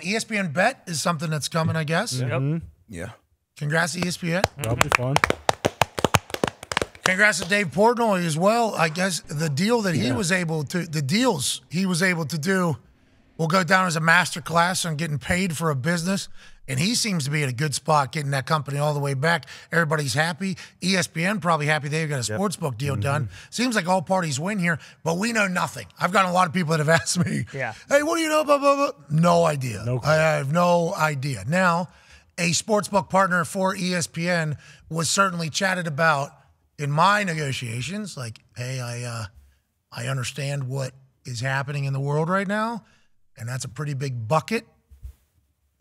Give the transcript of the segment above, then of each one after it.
ESPN Bet is something that's coming, I guess. Yep. Yeah. Congrats to ESPN. That'll be fun. Congrats to Dave Portnoy as well. I guess the deal that he was able to, the deals he was able to do will go down as a master class on getting paid for a business. And he seems to be at a good spot getting that company all the way back. Everybody's happy. ESPN probably happy they've got a sportsbook deal done. Seems like all parties win here, but we know nothing. I've gotten a lot of people that have asked me, hey, what do you know about blah, blah, blah? No idea. I have no idea. Now, a sportsbook partner for ESPN was certainly chatted about in my negotiations. Like, hey, I understand what is happening in the world right now, and that's a pretty big bucket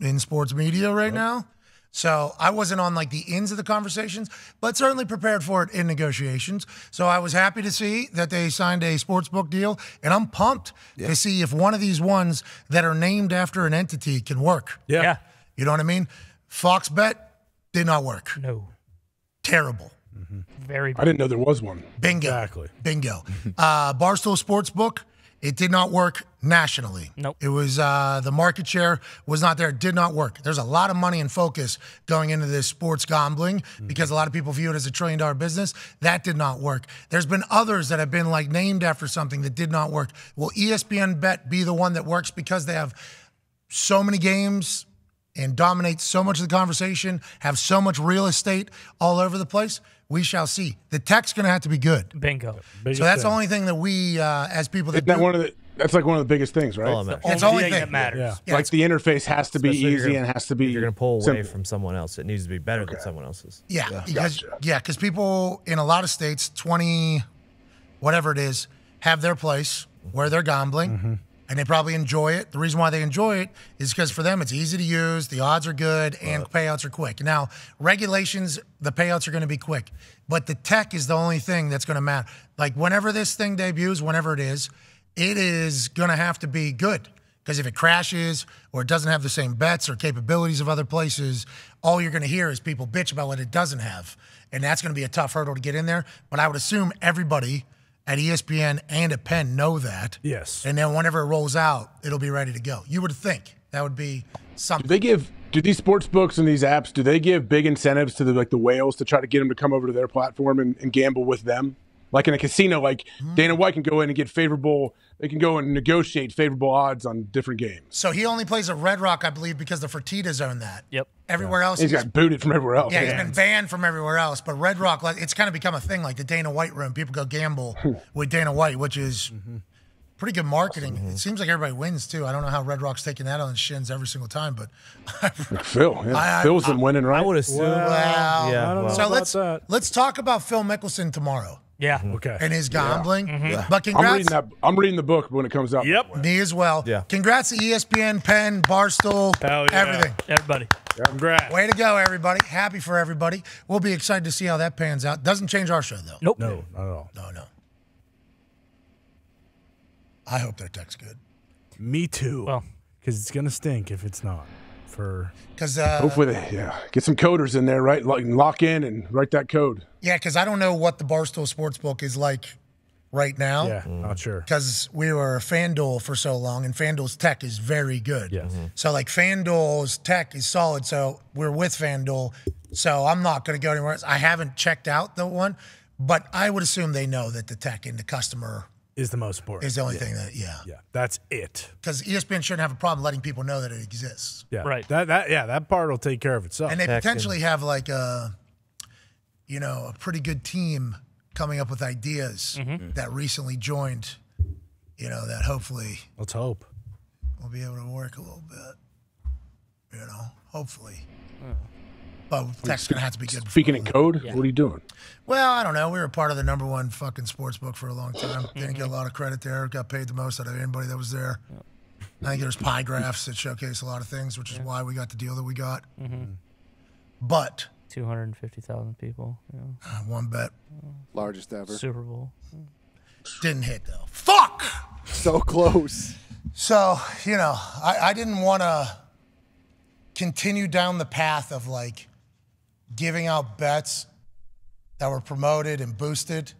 in sports media right now. So I wasn't on like the ends of the conversations, but certainly prepared for it in negotiations. So I was happy to see that they signed a sportsbook deal, and I'm pumped to see if one of these ones that are named after an entity can work. Yeah. You know what I mean? Fox Bet did not work. No. Terrible. Very bad. I didn't know there was one. Bingo. Exactly. Bingo. Barstool Sportsbook, it did not work nationally. Nope. It was the market share was not there. It did not work. There's a lot of money and focus going into this sports gambling because a lot of people view it as a $1 trillion business. That did not work. There's been others that have been like named after something that did not work. Will ESPN Bet be the one that works because they have so many games and dominate so much of the conversation, have so much real estate all over the place? We shall see. The tech's going to have to be good. Bingo. So that's the only thing that we, as people that Isn't that one of the, that's like one of the biggest things, right? That's the only thing that matters. Yeah, like the interface has to be easy and has to be. If you're going to pull away simple. from someone else, it needs to be better than someone else's. Yeah, because people in a lot of states, 20, whatever it is, have their place where they're gambling. And they probably enjoy it. The reason why they enjoy it is because for them it's easy to use, the odds are good, and payouts are quick. Now, regulations, the payouts are going to be quick. But the tech is the only thing that's going to matter. Like whenever this thing debuts, whenever it is going to have to be good. Because if it crashes or it doesn't have the same bets or capabilities of other places, all you're going to hear is people bitch about what it doesn't have. And that's going to be a tough hurdle to get in there. But I would assume everybody at ESPN and at Penn know that. Yes. And then whenever it rolls out, it'll be ready to go. You would think that would be something. Do these sports books and these apps, do they give big incentives to the whales to try to get them to come over to their platform and gamble with them? Like in a casino, like Dana White can go in and get they can go and negotiate favorable odds on different games. So he only plays at Red Rock, I believe, because the Fertitas own that. Yep. Everywhere else, He's got booted from everywhere else. Yeah, he's been banned from everywhere else. But Red Rock, it's kind of become a thing, like the Dana White room. People go gamble with Dana White, which is pretty good marketing. It seems like everybody wins, too. I don't know how Red Rock's taking that on the shins every single time, but Phil. Phil's been winning, right? I would assume. Well, yeah. I don't know so about let's talk about Phil Mickelson tomorrow. Yeah. Okay. And his gambling. But congrats. I'm reading the book when it comes out. Yep. Me as well. Yeah. Congrats to ESPN, Penn, Barstool, Hell yeah. everything. Everybody. Congrats. Way to go, everybody. Happy for everybody. We'll be excited to see how that pans out. Doesn't change our show, though. Nope. No, not at all. No. I hope their tech's good. Me too. Well, because it's gonna stink if it's not. Because Hopefully, get some coders in there, right? Lock in and write that code. Yeah, because I don't know what the Barstool Sportsbook is like right now. Yeah, not sure. Because we were FanDuel for so long, and FanDuel's tech is very good. Yeah. So, like, FanDuel's tech is solid, so we're with FanDuel. So I'm not going to go anywhere else. I haven't checked out the one, but I would assume they know that the tech and the customer Is the most important. is the only thing that, Yeah, that's it. Because ESPN shouldn't have a problem letting people know that it exists. Yeah, Right. That part will take care of itself. And they potentially have like a pretty good team coming up with ideas that recently joined, that hopefully Let's hope. we'll be able to work a little bit, hopefully. But tech's going to have to be good. Speaking in code, what are you doing? Well, I don't know. We were part of the #1 fucking sports book for a long time. Didn't get a lot of credit there. Got paid the most out of anybody that was there. I think there's pie graphs that showcase a lot of things, which is why we got the deal that we got. But 250,000 people. one bet. Largest ever. Super Bowl. Didn't hit, though. Fuck! So close. So, I didn't want to continue down the path of, like, giving out bets that were promoted and boosted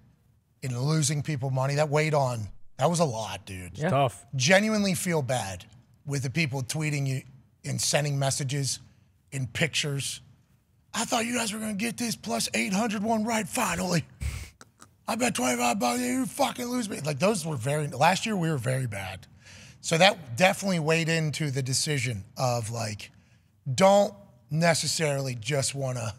and losing people money. That weighed on. That was a lot, dude. It's tough. Genuinely feel bad with the people tweeting you in sending messages, in pictures. I thought you guys were going to get this plus 800 one right finally. I bet 25 bucks you fucking lose me. Like those were last year we were very bad. So that definitely weighed into the decision of like, don't necessarily just want to,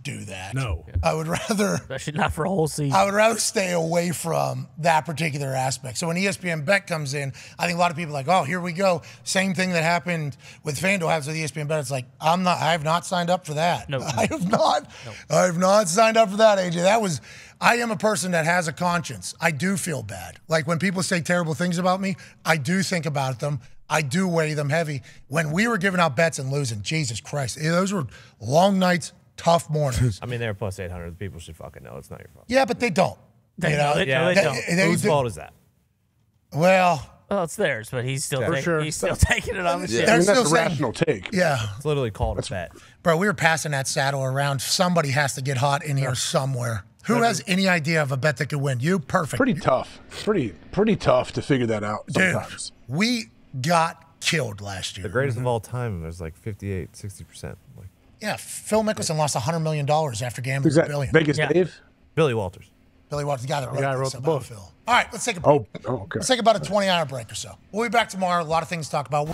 do that. No. I would rather, Especially not for a whole season. I would rather stay away from that particular aspect. So when ESPN Bet comes in, I think a lot of people are like, oh, here we go. Same thing that happened with FanDuel happens with ESPN Bet. It's like, I have not signed up for that. No. I have not. No. I have not signed up for that, AJ. I am a person that has a conscience. I do feel bad. Like when people say terrible things about me, I do think about them. I do weigh them heavy. When we were giving out bets and losing, Jesus Christ, those were long nights, tough mornings. I mean, they were plus 800. People should fucking know. It's not your fault. Yeah, but they don't. They don't. Whose fault is that? Well, it's theirs, but he's still sure. he's still taking it on the shit. They're That's still a saying, rational take. yeah. It's literally called a bet. Bro, we were passing that saddle around. Somebody has to get hot in here somewhere. Who has any idea of a bet that could win? You? Perfect. Pretty tough. Pretty tough to figure that out sometimes. Dude, we got killed last year. The greatest of all time, there's like 58, 60%. Like Yeah, Phil Mickelson lost $100 million after gambling $1 billion. Vegas Yeah. Dave? Billy Walters. Billy Watts, the guy that guy wrote wrote this the about book. Phil. All right, let's take a break. Oh, okay. Let's take about a 20-hour break or so. We'll be back tomorrow. A lot of things to talk about.